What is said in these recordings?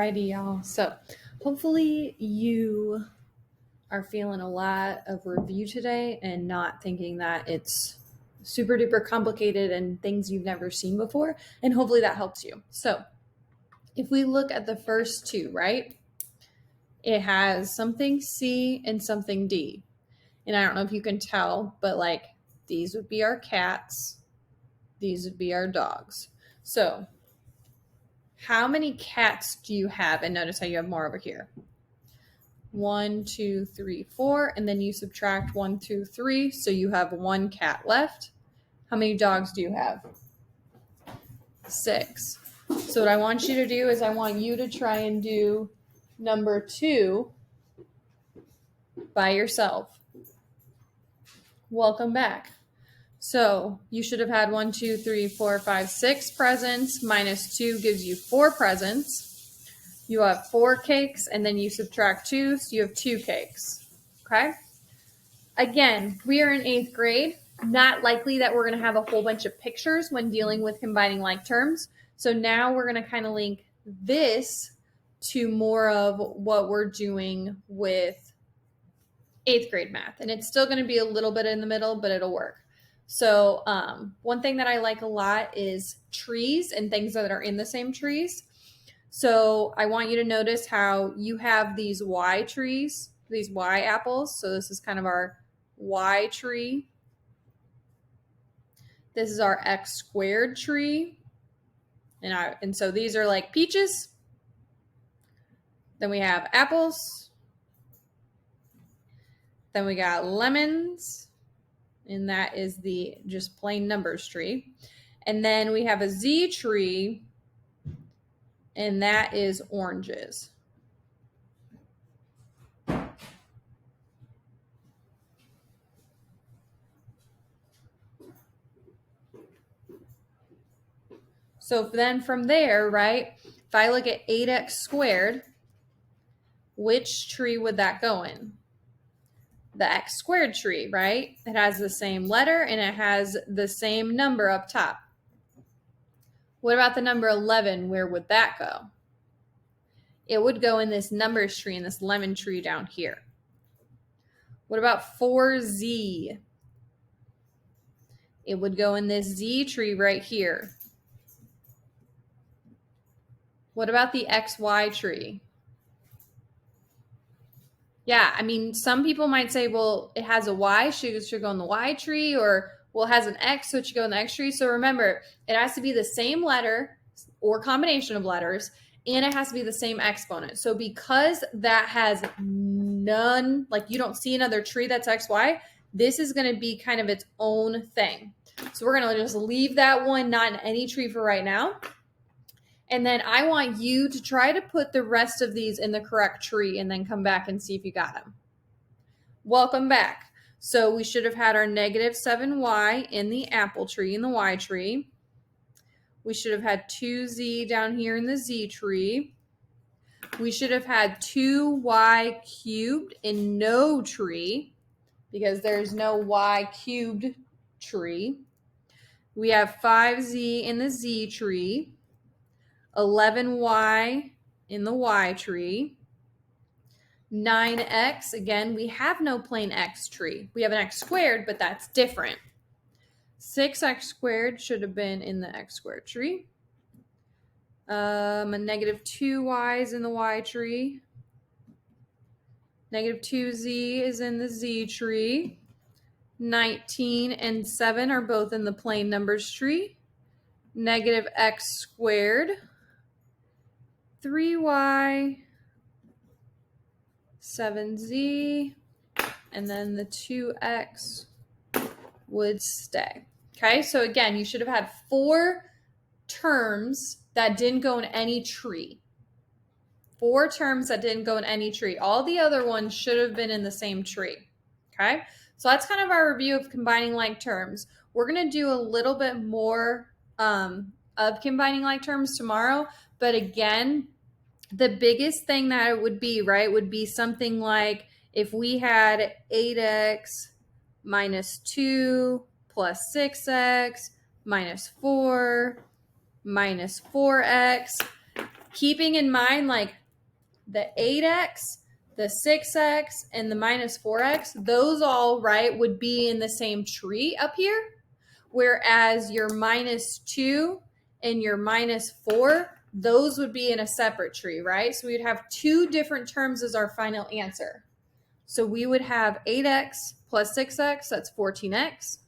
Alrighty, y'all. So hopefully you are feeling a lot of review today and not thinking that it's super duper complicated and things you've never seen before. And hopefully that helps you. So if we look at the first two, right? It has something C and something D. And I don't know if you can tell, but like these would be our cats. These would be our dogs. So how many cats do you have? And notice how you have more over here. 1, 2, 3, 4, and then you subtract 1, 2, 3, so you have 1 cat left. How many dogs do you have? 6. So what I want you to do is I want you to try and do number 2 by yourself. Welcome back. So you should have had 1, 2, 3, 4, 5, 6 presents. Minus 2 gives you 4 presents. You have 4 cakes, and then you subtract 2, so you have 2 cakes. Okay? Again, we are in 8th grade. Not likely that we're going to have a whole bunch of pictures when dealing with combining like terms. So now we're going to kind of link this to more of what we're doing with 8th grade math. And it's still going to be a little bit in the middle, but it'll work. So one thing that I like a lot is trees and things that are in the same trees. So I want you to notice how you have these Y trees, these Y apples. So this is kind of our Y tree. This is our X squared tree. And so these are like peaches. Then we have apples. Then we got lemons. And that is the just plain numbers tree. And then we have a Z tree. And that is oranges. So then from there, right, if I look at 8x squared, which tree would that go in? The x squared tree, right? It has the same letter and it has the same number up top. What about the number 11? Where would that go? It would go in this numbers tree, in this lemon tree down here. What about 4z? It would go in this z tree right here. What about the xy tree? Yeah, I mean, some people might say, well, it has a y, should go in the y tree, or, well, it has an x, so it should go in the x tree. So remember, it has to be the same letter or combination of letters, and it has to be the same exponent. So because that has none, like you don't see another tree that's xy, this is going to be kind of its own thing. So we're going to just leave that one not in any tree for right now. And then I want you to try to put the rest of these in the correct tree and then come back and see if you got them. Welcome back. So we should have had our negative 7y in the apple tree, in the y tree. We should have had 2z down here in the z tree. We should have had 2y cubed in no tree because there's no y cubed tree. We have 5z in the z tree. 11y in the y tree. 9x, again, we have no plain x tree. We have an x squared, but that's different. 6x squared should have been in the x squared tree. A negative 2y's in the y tree. Negative 2z is in the z tree. 19 and 7 are both in the plain numbers tree. Negative x squared. 3y, 7z, and then the 2x would stay. Okay, so again, you should have had 4 terms that didn't go in any tree. 4 terms that didn't go in any tree. All the other ones should have been in the same tree. Okay, so that's kind of our review of combining like terms. We're going to do a little bit more of combining like terms tomorrow. But again, the biggest thing that it would be, right, would be something like if we had 8x minus 2 plus 6x minus 4 minus 4x. keeping in mind like the 8x, the 6x, and the minus 4x, those all, right, would be in the same tree up here, whereas your minus 2 and your minus 4, those would be in a separate tree, right? So we'd have two different terms as our final answer. So we would have 8x plus 6x, that's 14x,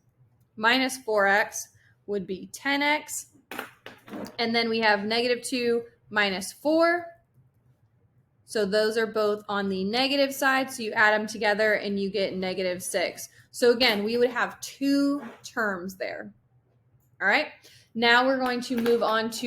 minus 4x would be 10x, and then we have negative 2 minus 4. So those are both on the negative side. So you add them together and you get negative 6. So again, we would have two terms there. All right. Now we're going to move on to